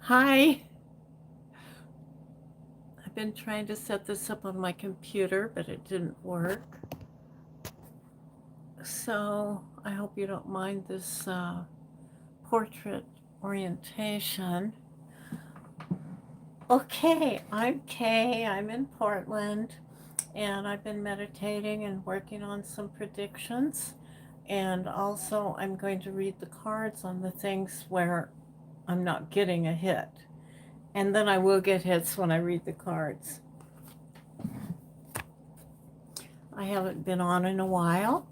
Hi. I've been trying to set this up on my computer, but it didn't work. So I hope you don't mind this portrait orientation. Okay, I'm Kay. I'm in Portland, and I've been meditating and working on some predictions. And also, I'm going to read the cards on the things where I'm not getting a hit. And then I will get hits when I read the cards. I haven't been on in a while.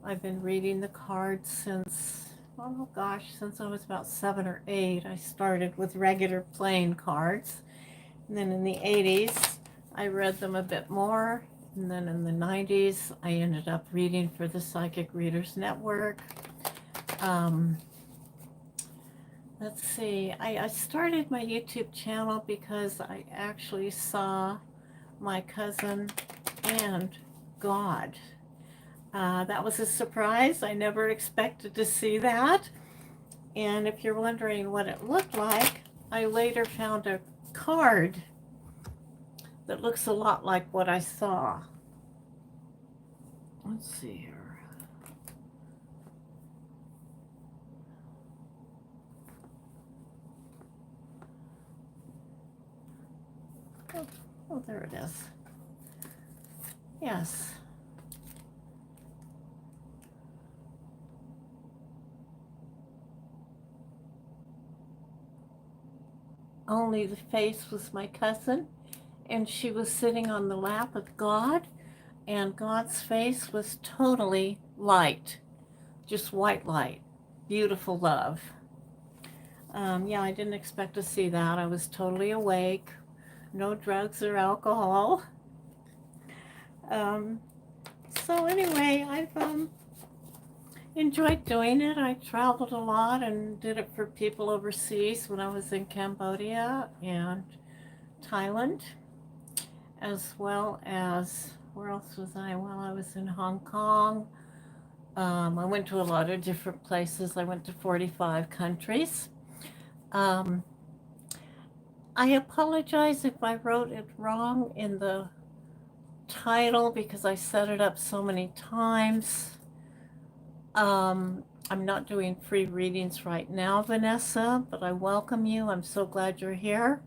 I've been reading the cards since, oh gosh, since I was about 7 or 8. I started with regular plain cards. And then in the 80s, I read them a bit more. And then in the 90s, I ended up reading for the Psychic Readers Network. Let's see, I started my YouTube channel because I actually saw my cousin and God. That was a surprise. I never expected to see that. And if you're wondering what it looked like, I later found a card that looks a lot like what I saw. Let's see here. Oh, there it is. Yes. Only the face was my cousin, and she was sitting on the lap of God, and God's face was totally light, just white light, beautiful love. Yeah, I didn't expect to see that. I was totally awake, no drugs or alcohol. Um, so anyway, I've enjoyed doing it. I traveled a lot and did it for people overseas when I was in Cambodia and Thailand, as well as, where else was I? Well, I was in Hong Kong. I went to a lot of different places. I went to 45 countries. Um, I apologize if I wrote it wrong in the title because I set it up so many times. I'm not doing free readings right now, Vanessa, but I welcome you. I'm so glad you're here.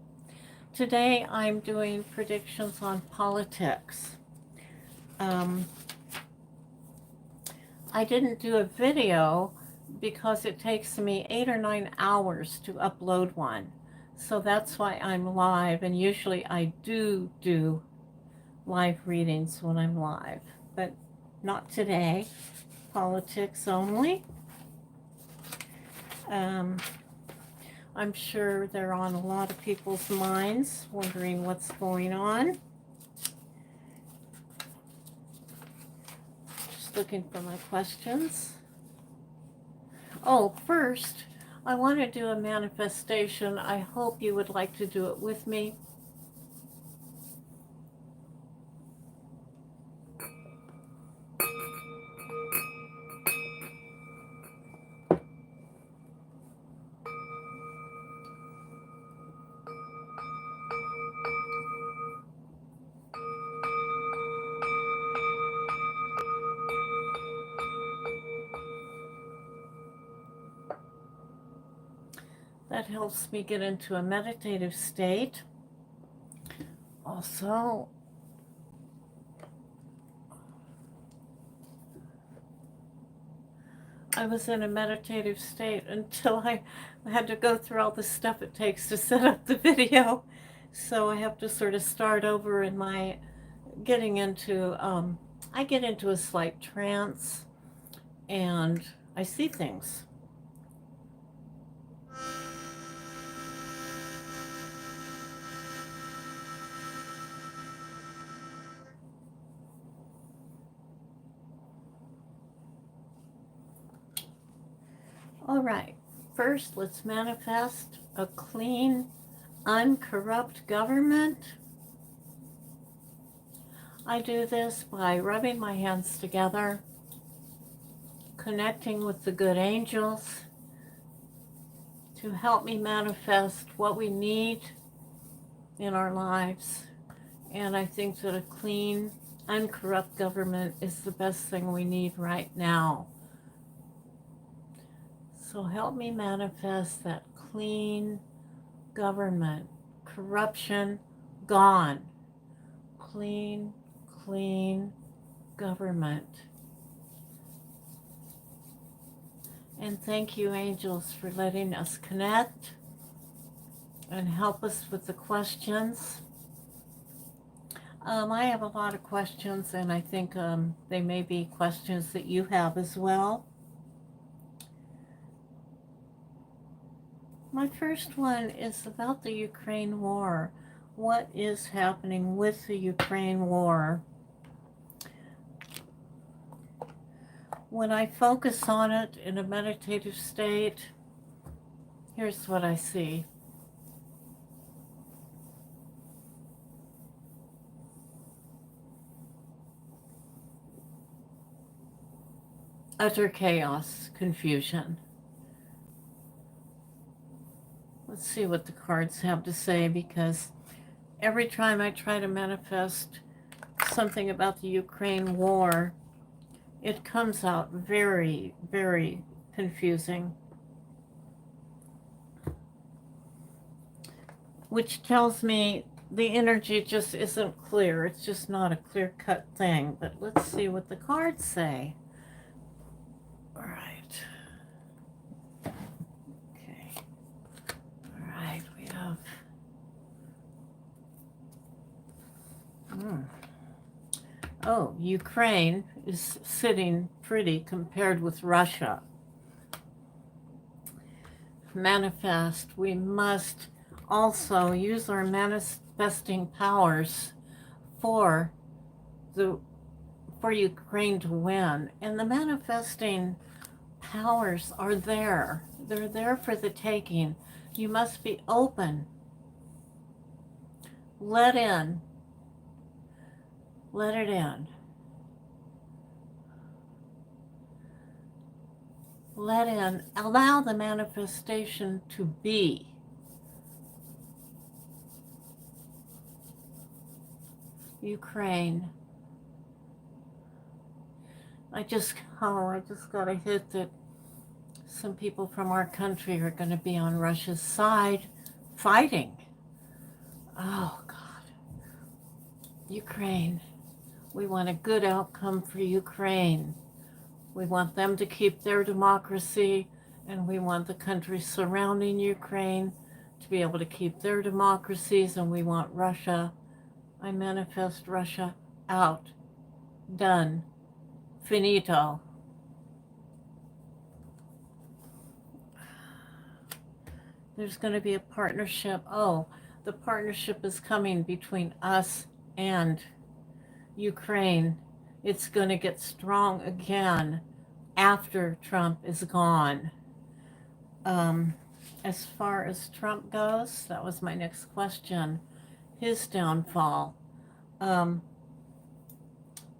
Today I'm doing predictions on politics. I didn't do a video because it takes me 8 or 9 hours to upload one. So that's why I'm live, and usually I do live readings when I'm live, but not today. Politics only. I'm sure they're on a lot of people's minds, wondering what's going on. Just looking for my questions. Oh, first, I want to do a manifestation. I hope you would like to do it with me. That helps me get into a meditative state. Also, I was in a meditative state until I had to go through all the stuff it takes to set up the video. So I have to sort of start over in my getting into, I get into a slight trance and I see things. All right, first let's manifest a clean, uncorrupt government. I do this by rubbing my hands together, connecting with the good angels, to help me manifest what we need in our lives. And I think that a clean, uncorrupt government is the best thing we need right now. So help me manifest that clean government. Corruption gone. Clean, clean government. And thank you, angels, for letting us connect and help us with the questions. I have a lot of questions, and I think they may be questions that you have as well. My first one is about the Ukraine war. What is happening with the Ukraine war? When I focus on it in a meditative state, here's what I see. Utter chaos, confusion. Let's see what the cards have to say, because every time I try to manifest something about the Ukraine war, it comes out very, very confusing. Which tells me the energy just isn't clear. It's just not a clear-cut thing. But let's see what the cards say. All right. Okay. All right, we have... Oh, Ukraine is sitting pretty compared with Russia. Manifest. We must also use our manifesting powers for Ukraine to win. And the manifesting powers are there. They're there for the taking. You must be open. Let in. Let it in. Let in. Allow the manifestation to be. Ukraine. I just got a hit that some people from our country are going to be on Russia's side fighting. Oh, God. Ukraine. We want a good outcome for Ukraine. We want them to keep their democracy, and we want the countries surrounding Ukraine to be able to keep their democracies, and we want Russia. I manifest Russia out. Done. Finito. There's going to be a partnership. Oh, the partnership is coming between us and Ukraine. It's going to get strong again after Trump is gone. As far as Trump goes, that was my next question. His downfall. I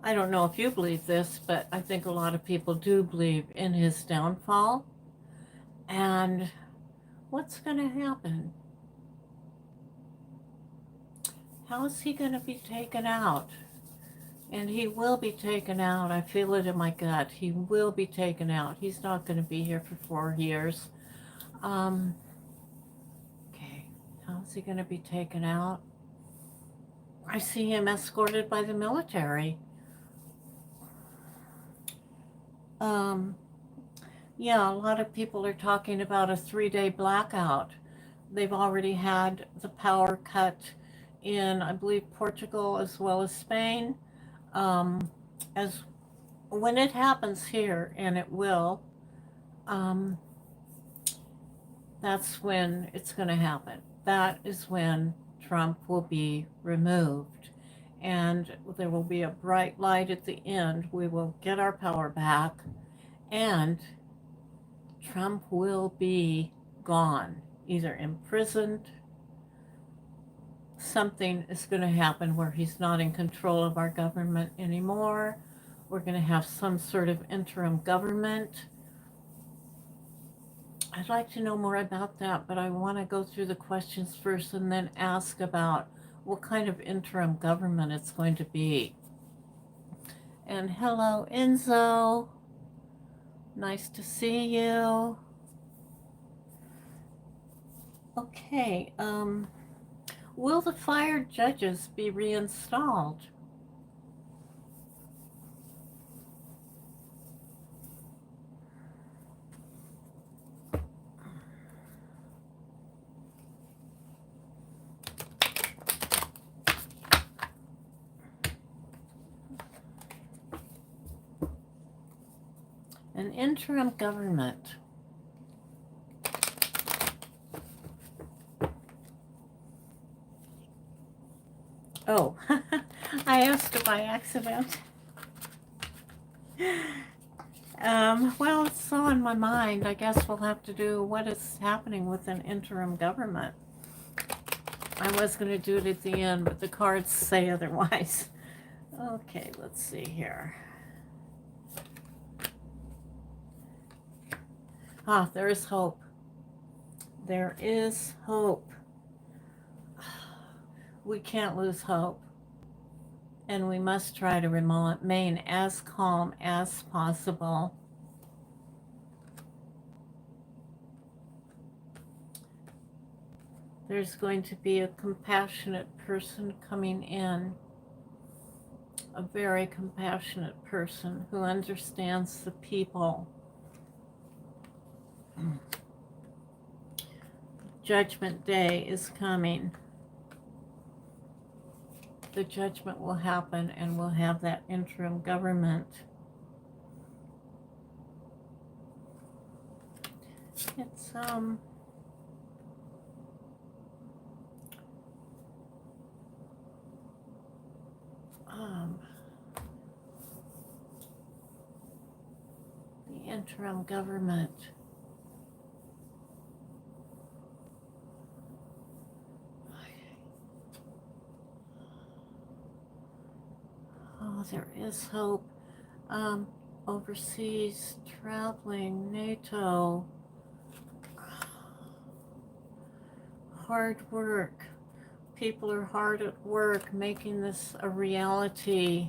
don't know if you believe this, but I think a lot of people do believe in his downfall. And what's going to happen? How is he going to be taken out? And he will be taken out. I feel it in my gut. He will be taken out. He's not going to be here for 4 years. Okay, how is he going to be taken out? I see him escorted by the military. Yeah, a lot of people are talking about a 3-day blackout. They've already had the power cut in, I believe, Portugal as well as Spain. As when it happens here, and it will, that's when it's going to happen. That is when Trump will be removed. And there will be a bright light at the end. We will get our power back, and Trump will be gone, either imprisoned. Something is going to happen where he's not in control of our government anymore. We're going to have some sort of interim government. I'd like to know more about that, but I want to go through the questions first and then ask about what kind of interim government it's going to be. And hello, Enzo. Nice to see you. Okay, will the fired judges be reinstalled? An interim government. Oh, I asked it by accident. Well, it's so on my mind. I guess we'll have to do what is happening with an interim government. I was going to do it at the end, but the cards say otherwise. Okay, let's see here. Ah, there is hope. There is hope. We can't lose hope. And we must try to remain as calm as possible. There's going to be a compassionate person coming in. A very compassionate person who understands the people. Judgment Day is coming. The judgment will happen and we'll have that interim government. It's the interim government. Oh, there is hope. Overseas, traveling, NATO, hard work. People are hard at work making this a reality.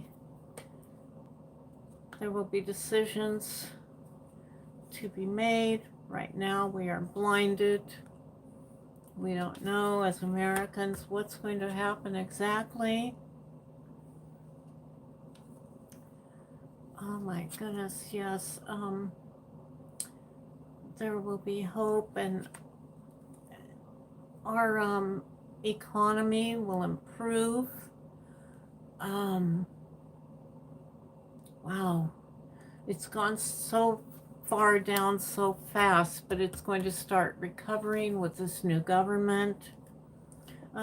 There will be decisions to be made. Right now we are blinded. We don't know as Americans what's going to happen exactly. Oh my goodness, yes. There will be hope, and our economy will improve. Wow, it's gone so far down so fast, but it's going to start recovering with this new government.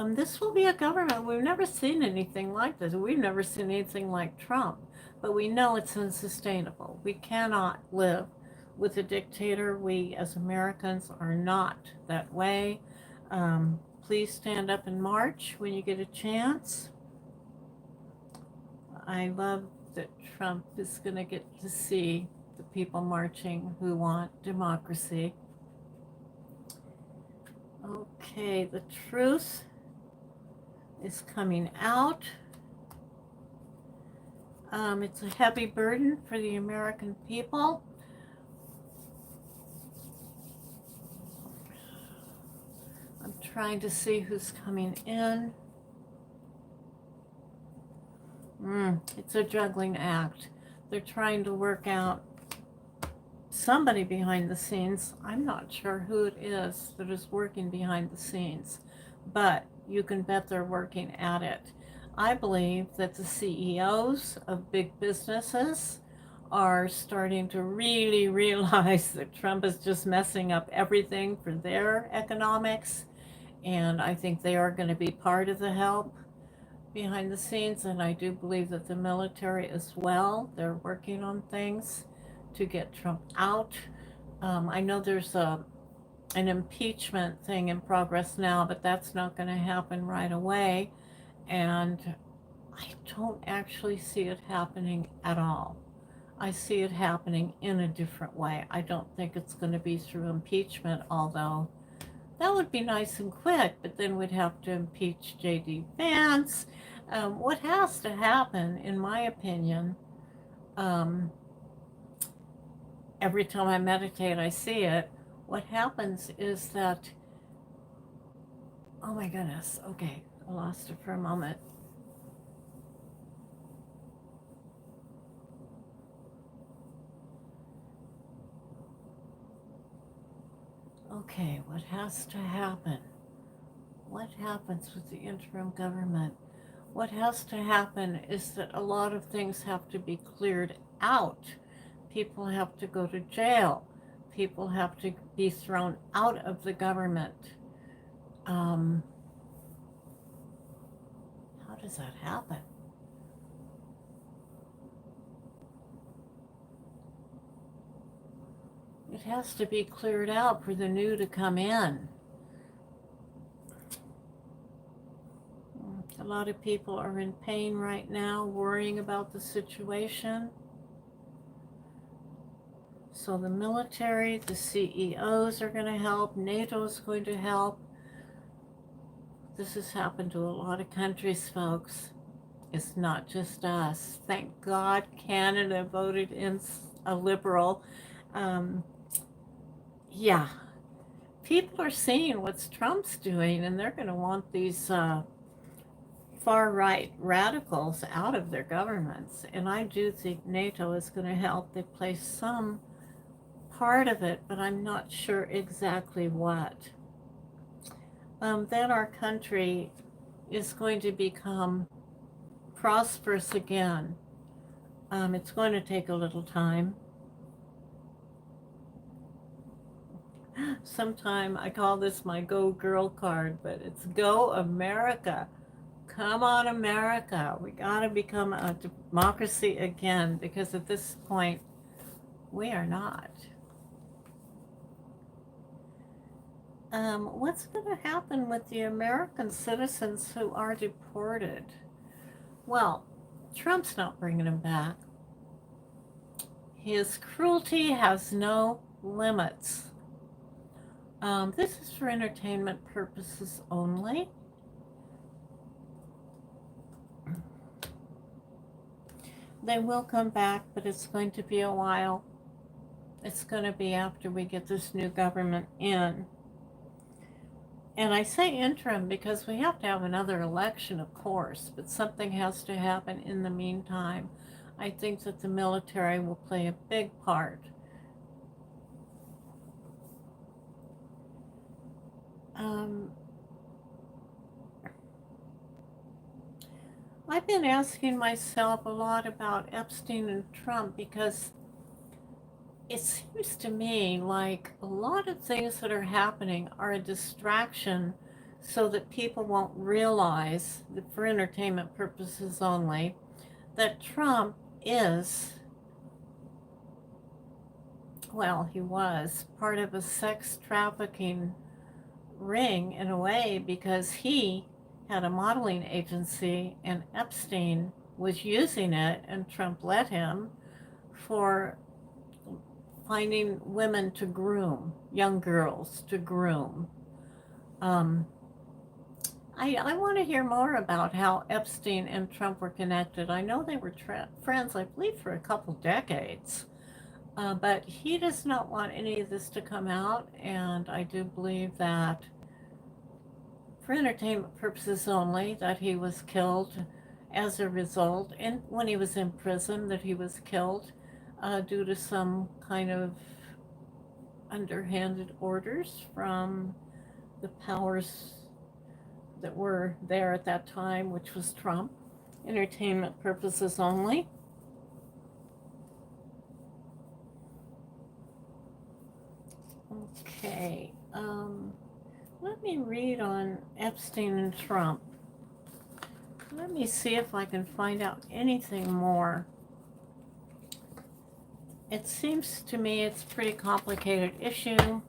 This will be a government. We've never seen anything like this. We've never seen anything like Trump, but we know it's unsustainable. We cannot live with a dictator. We as Americans are not that way. Please stand up and march when you get a chance. I love that Trump is going to get to see the people marching who want democracy. Okay, the truth is coming out. It's a heavy burden for the American people. I'm trying to see who's coming in. It's a juggling act. They're trying to work out somebody behind the scenes. I'm not sure who it is that is working behind the scenes, but you can bet they're working at it. I believe that the CEOs of big businesses are starting to really realize that Trump is just messing up everything for their economics, and I think they are going to be part of the help behind the scenes, and I do believe that the military as well, they're working on things to get Trump out. I know there's an impeachment thing in progress now, but that's not going to happen right away, and I don't actually see it happening at all. I see it happening in a different way. I don't think it's going to be through impeachment, although that would be nice and quick, but then we'd have to impeach J.D. Vance. What has to happen, in my opinion, every time I meditate, I see it. What happens is that, oh my goodness, okay, I lost it for a moment. Okay, what has to happen? What happens with the interim government? What has to happen is that a lot of things have to be cleared out. People have to go to jail. People have to be thrown out of the government. How does that happen? It has to be cleared out for the new to come in. A lot of people are in pain right now, worrying about the situation. So the military, the CEOs are going to help. NATO is going to help. This has happened to a lot of countries, folks. It's not just us. Thank God Canada voted in a liberal. Yeah, people are seeing what Trump's doing, and they're going to want these far-right radicals out of their governments. And I do think NATO is going to help. They play some part of it, but I'm not sure exactly what. Then our country is going to become prosperous again. It's going to take a little time. Sometime I call this my Go Girl card, but it's Go America. Come on, America. We got to become a democracy again, because at this point, we are not. What's going to happen with the American citizens who are deported? Well, Trump's not bringing them back. His cruelty has no limits. This is for entertainment purposes only. They will come back, but it's going to be a while. It's going to be after we get this new government in. And I say interim because we have to have another election, of course, but something has to happen in the meantime. I think that the military will play a big part. I've been asking myself a lot about Epstein and Trump, because it seems to me like a lot of things that are happening are a distraction so that people won't realize, that for entertainment purposes only, that Trump is, well, he was part of a sex trafficking ring in a way, because he had a modeling agency and Epstein was using it, and Trump let him, for finding women to groom, young girls to groom. I want to hear more about how Epstein and Trump were connected. I know they were friends, I believe, for a couple decades. But he does not want any of this to come out, and I do believe that, for entertainment purposes only, that he was killed as a result, and when he was in prison, that he was killed due to some kind of underhanded orders from the powers that were there at that time, which was Trump. Entertainment purposes only. Okay, let me read on Epstein and Trump. Let me see if I can find out anything more. It seems to me it's a pretty complicated issue.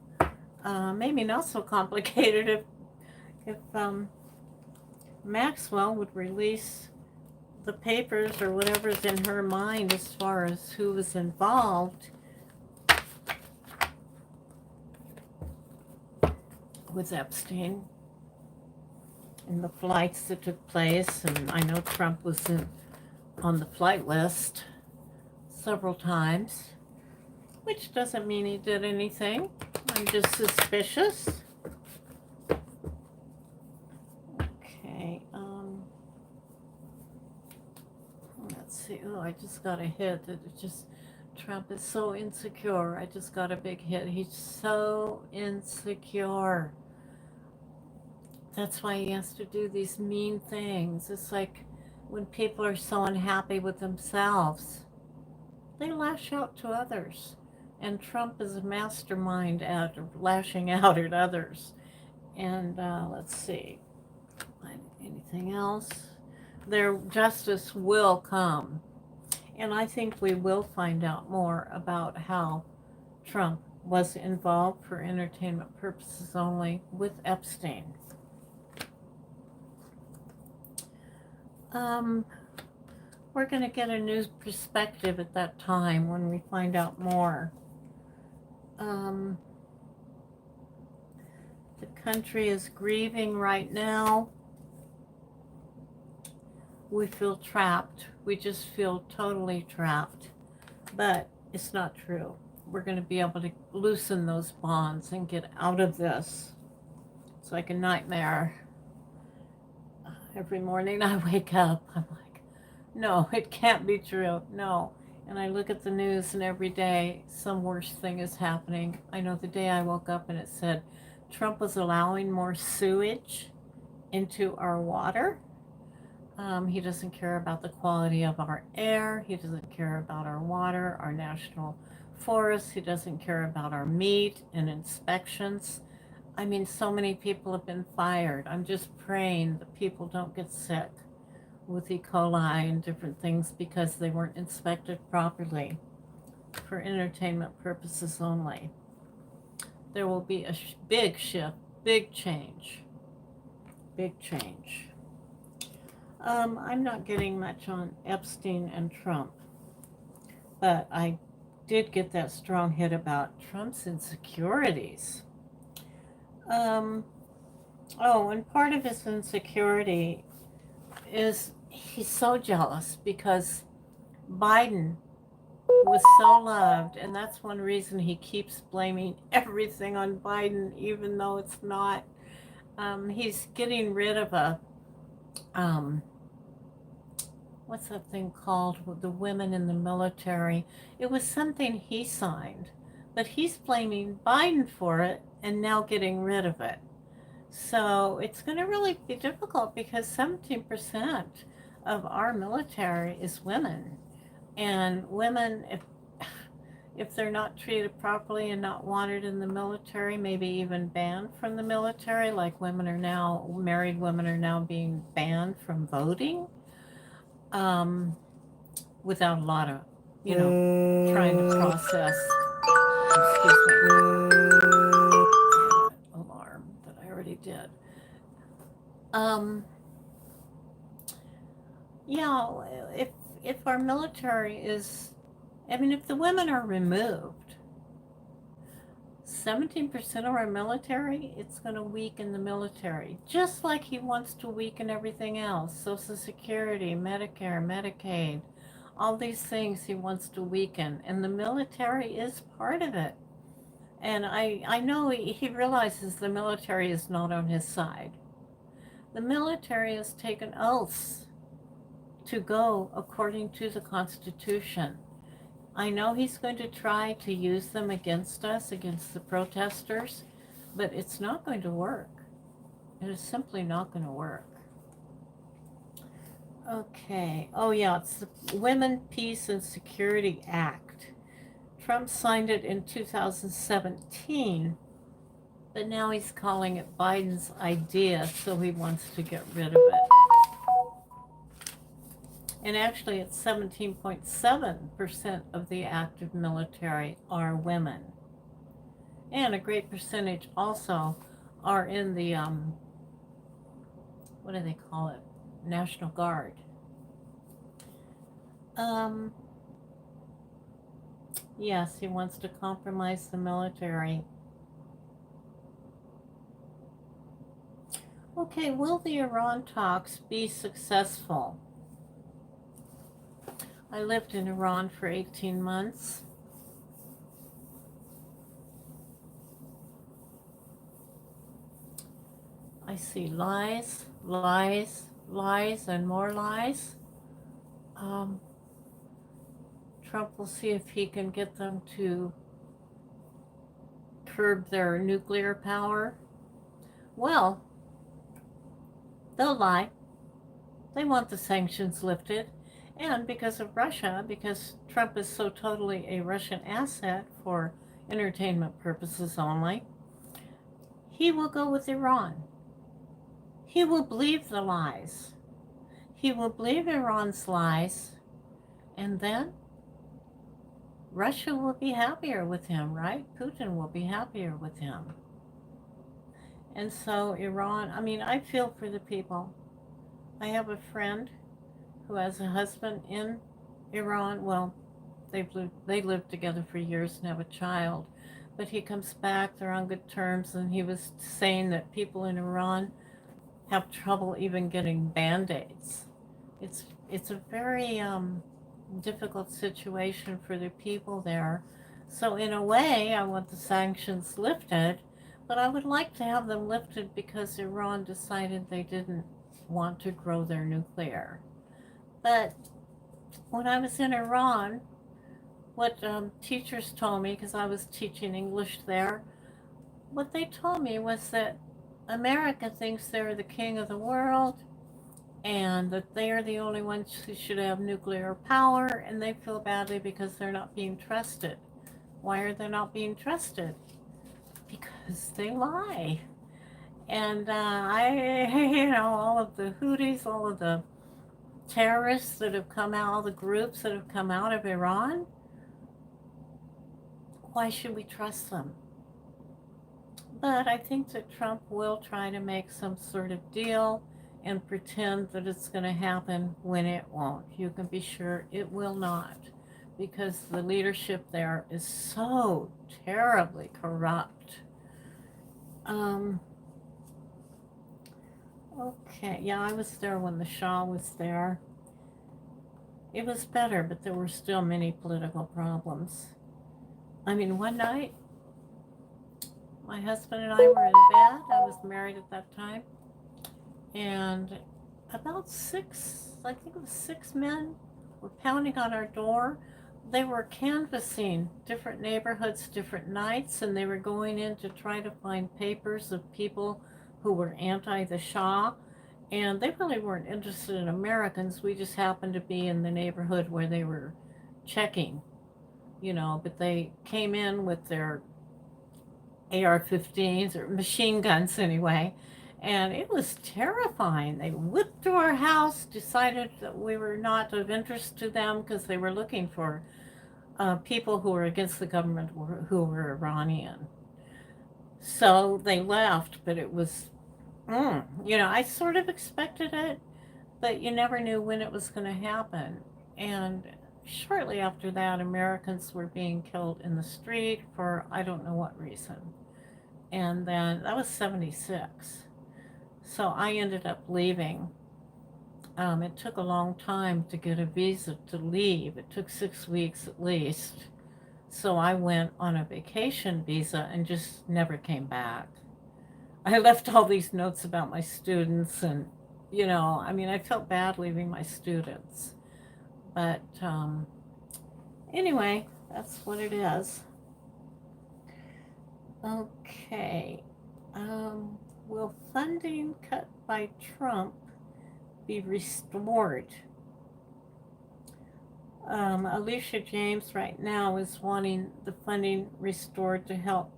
Maybe not so complicated if Maxwell would release the papers or whatever's in her mind as far as who was involved with Epstein and the flights that took place. And I know Trump was on the flight list several times, which doesn't mean he did anything. I'm just suspicious. Okay, let's see. Oh, I just got a hit that it just, Trump is so insecure. I just got a big hit. He's so insecure. That's why he has to do these mean things. It's like when people are so unhappy with themselves, they lash out to others. And Trump is a mastermind at lashing out at others. And let's see, anything else? Their justice will come. And I think we will find out more about how Trump was involved for entertainment purposes only with Epstein. We're going to get a new perspective at that time when we find out more. The country is grieving right now. We feel trapped. We just feel totally trapped. But it's not true. We're going to be able to loosen those bonds and get out of this. It's like a nightmare. Every morning I wake up, I'm like, no, it can't be true. No. And I look at the news, and every day some worse thing is happening. I know the day I woke up and it said Trump was allowing more sewage into our water. He doesn't care about the quality of our air. He doesn't care about our water, our national forests. He doesn't care about our meat and inspections. I mean, so many people have been fired. I'm just praying that people don't get sick with E. coli and different things because they weren't inspected properly for entertainment purposes only. There will be a big shift, big change, big change. I'm not getting much on Epstein and Trump, but I did get that strong hit about Trump's insecurities. Oh, and part of his insecurity is he's so jealous because Biden was so loved, and that's one reason he keeps blaming everything on Biden, even though it's not. He's getting rid of a, what's that thing called, with the women in the military? It was something he signed, but he's blaming Biden for it and now getting rid of it. So it's going to really be difficult because 17% of our military is women. And women, if they're not treated properly and not wanted in the military, maybe even banned from the military, like women are now, married women are now being banned from voting, without a lot of, trying to process, excuse me, alarm that I already did. Yeah, if our military is, I mean, if the women are removed, 17% of our military, it's going to weaken the military, just like he wants to weaken everything else. Social Security, Medicare, Medicaid, all these things he wants to weaken, and the military is part of it. And I know he realizes the military is not on his side. The military has taken oaths to go according to the Constitution. I know he's going to try to use them against us, against the protesters, but it's not going to work. It is simply not going to work. Okay. Oh, yeah, it's the Women, Peace, and Security Act. Trump signed it in 2017, but now he's calling it Biden's idea, so he wants to get rid of it. And actually, it's 17.7% of the active military are women. And a great percentage also are in the, what do they call it? National Guard. Um, yes, he wants to compromise the military. Okay, will the Iran talks be successful? I lived in Iran for 18 months. I see lies, lies, lies, and more lies. Um, Trump will see if he can get them to curb their nuclear power. Well, they'll lie. They want the sanctions lifted. And because of Russia, because Trump is so totally a Russian asset for entertainment purposes only, he will go with Iran. He will believe the lies. He will believe Iran's lies, and then Russia will be happier with him, right? Putin will be happier with him. And so Iran, I mean, I feel for the people. I have a friend who has a husband in Iran. Well, they lived together for years and have a child. But he comes back, they're on good terms, and he was saying that people in Iran have trouble even getting band-aids. It's a very difficult situation for the people there. So in a way, I want the sanctions lifted, but I would like to have them lifted because Iran decided they didn't want to grow their nuclear. But when I was in Iran, what teachers told me, because I was teaching English there, what they told me was that America thinks they're the king of the world and that they are the only ones who should have nuclear power, and they feel badly because they're not being trusted. Why are they not being trusted? Because they lie. And all of the Houthis, all of the terrorists that have come out, all the groups that have come out of Iran, why should we trust them? But I think that Trump will try to make some sort of deal and pretend that it's going to happen when it won't. You can be sure it will not, because the leadership there is so terribly corrupt. Okay, yeah, I was there when the Shah was there. It was better, but there were still many political problems. I mean, one night, my husband and I were in bed. I was married at that time. And about I think it was 6 men, were pounding on our door. They were canvassing different neighborhoods, different nights, and they were going in to try to find papers of people who were anti the Shah. And they really weren't interested in Americans. We just happened to be in the neighborhood where they were checking, but they came in with their AR-15s or machine guns anyway, and it was terrifying. They whipped through our house, decided that we were not of interest to them because they were looking for people who were against the government who were Iranian. So they left, but it was, I sort of expected it, but you never knew when it was going to happen. And shortly after that, Americans were being killed in the street for I don't know what reason. And then that was 76. So I ended up leaving. It took a long time to get a visa to leave. It took 6 weeks at least. So I went on a vacation visa and just never came back. I left all these notes about my students and, I felt bad leaving my students. But anyway, that's what it is. Okay. Will funding cut by Trump be restored? Alicia James right now is wanting the funding restored to help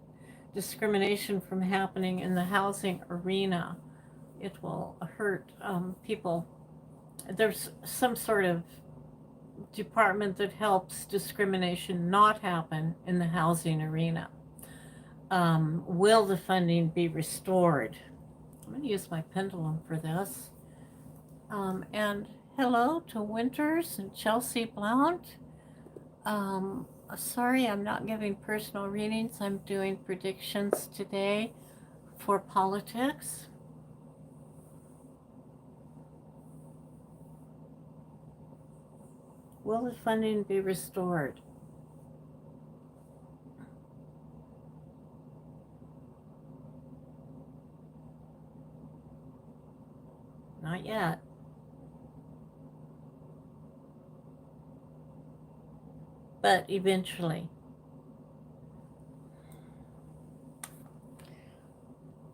discrimination from happening in the housing arena. It will hurt people. There's some sort of department that helps discrimination not happen in the housing arena. Will the funding be restored? I'm going to use my pendulum for this. And Hello to Winters and Chelsea Blount. Sorry, I'm not giving personal readings. I'm doing predictions today for politics. Will the funding be restored? Not yet. But eventually.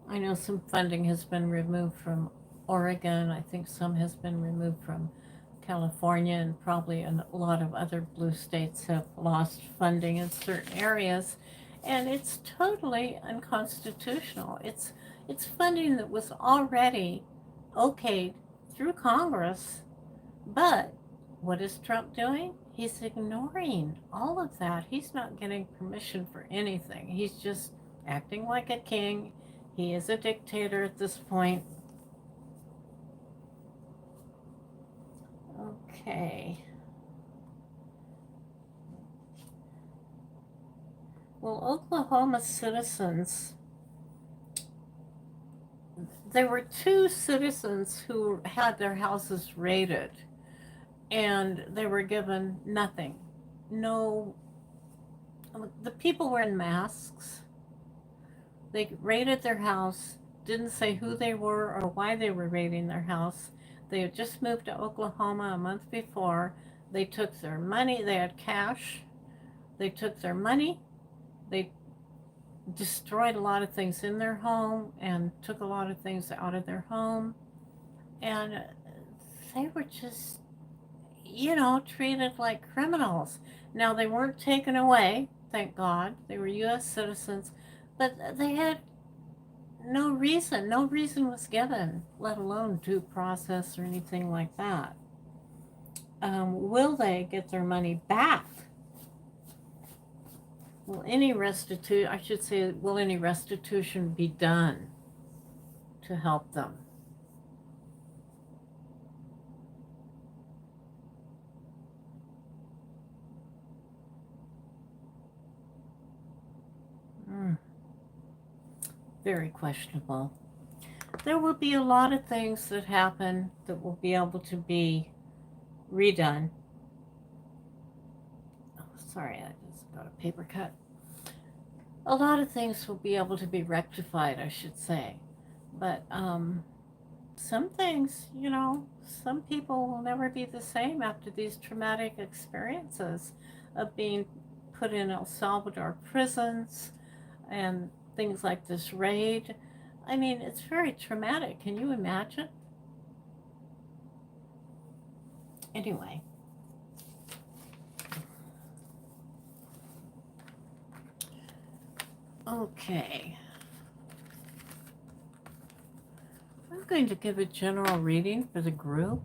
I know some funding has been removed from Oregon. I think some has been removed from California, and probably a lot of other blue states have lost funding in certain areas. And it's totally unconstitutional. It's funding that was already okayed through Congress. But what is Trump doing? He's ignoring all of that. He's not getting permission for anything. He's just acting like a king. He is a dictator at this point. Okay. Well, Oklahoma citizens, there were two citizens who had their houses raided, and they were given nothing. No, the people were in masks. They raided their house, didn't say who they were or why they were raiding their house. They had just moved to Oklahoma a month before. They took their money, they had cash. They took their money, they destroyed a lot of things in their home and took a lot of things out of their home. And they were just, treated like criminals. Now, they weren't taken away, thank God. They were U.S. citizens, but they had no reason. No reason was given, let alone due process or anything like that. Will they get their money back? Will any restitution be done to help them? Very questionable. There will be a lot of things that happen that will be able to be redone. Oh, sorry, I just got a paper cut. A lot of things will be able to be rectified, I should say. But some things, some people will never be the same after these traumatic experiences of being put in El Salvador prisons and things like this raid. I mean, it's very traumatic. Can you imagine? Anyway. Okay. I'm going to give a general reading for the group.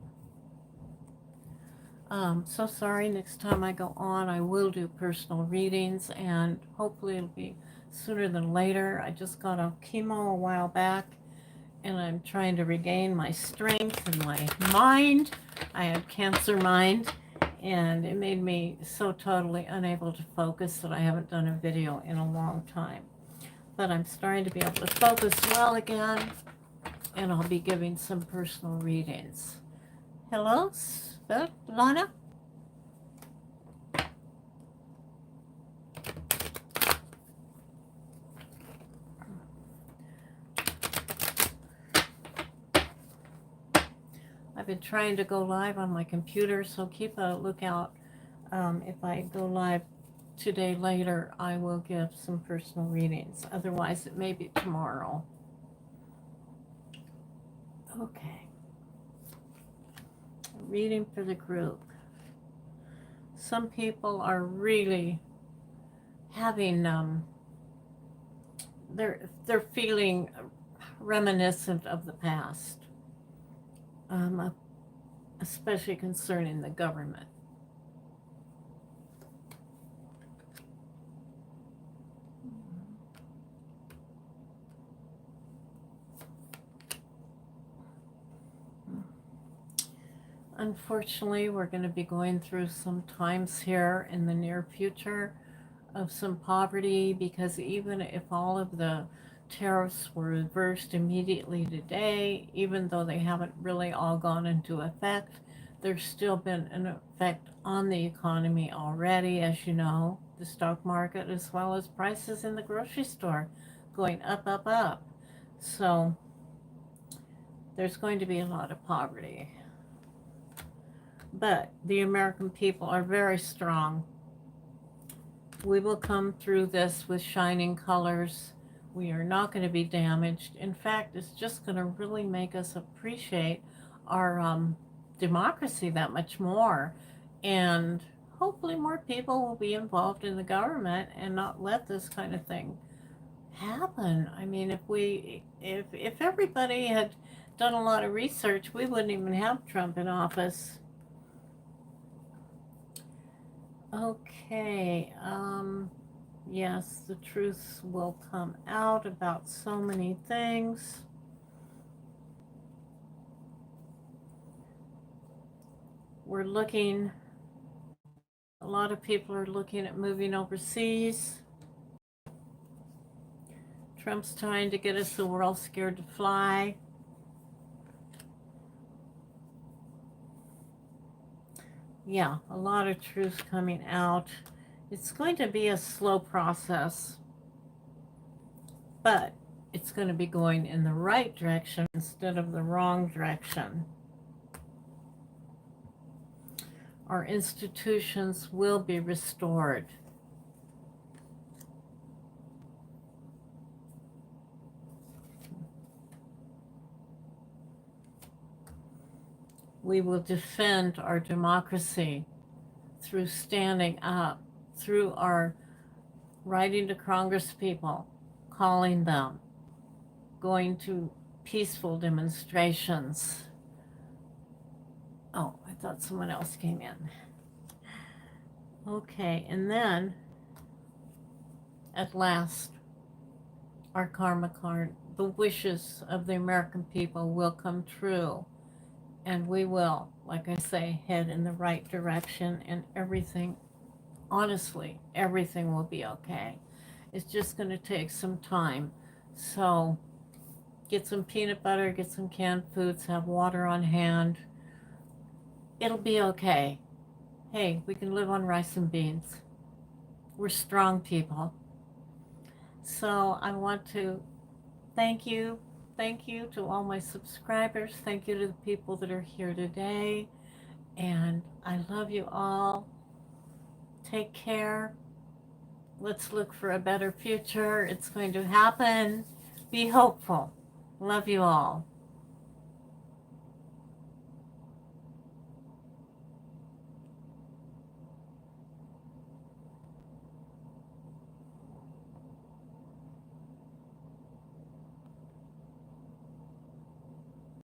So sorry, next time I go on, I will do personal readings, and hopefully it'll be sooner than later. I just got off chemo a while back, and I'm trying to regain my strength and my mind. I had cancer mind, and it made me so totally unable to focus that I haven't done a video in a long time. But I'm starting to be able to focus well again, and I'll be giving some personal readings. Hello, Lana? I've been trying to go live on my computer, so keep a lookout. If I go live today later, I will give some personal readings. Otherwise, it may be tomorrow. Okay. Reading for the group. Some people are really having, they're feeling reminiscent of the past, especially concerning the government. Unfortunately, we're going to be going through some times here in the near future of some poverty, because even if all of the tariffs were reversed immediately today, even though they haven't really all gone into effect, there's still been an effect on the economy already, as you know, the stock market as well as prices in the grocery store going up, up, up. So there's going to be a lot of poverty. But the American people are very strong. We will come through this with shining colors. We are not going to be damaged. In fact, it's just going to really make us appreciate our democracy that much more. And hopefully more people will be involved in the government and not let this kind of thing happen. I mean, if everybody had done a lot of research, we wouldn't even have Trump in office. Okay, yes, the truth will come out about so many things. We're looking, a lot of people are looking at moving overseas. Trump's trying to get us so we're all scared to fly. Yeah, a lot of truth coming out. It's going to be a slow process, but it's going to be going in the right direction instead of the wrong direction. Our institutions will be restored. We will defend our democracy through standing up, through our writing to Congress people, calling them, going to peaceful demonstrations. Oh, I thought someone else came in. Okay, and then at last, our karma card, the wishes of the American people will come true. And we will, like I say, head in the right direction, and everything, honestly, everything will be okay. It's just going to take some time. So get some peanut butter, get some canned foods, have water on hand. It'll be okay. Hey, we can live on rice and beans. We're strong people. So I want to thank you. Thank you to all my subscribers. Thank you to the people that are here today. And I love you all. Take care. Let's look for a better future. It's going to happen. Be hopeful. Love you all.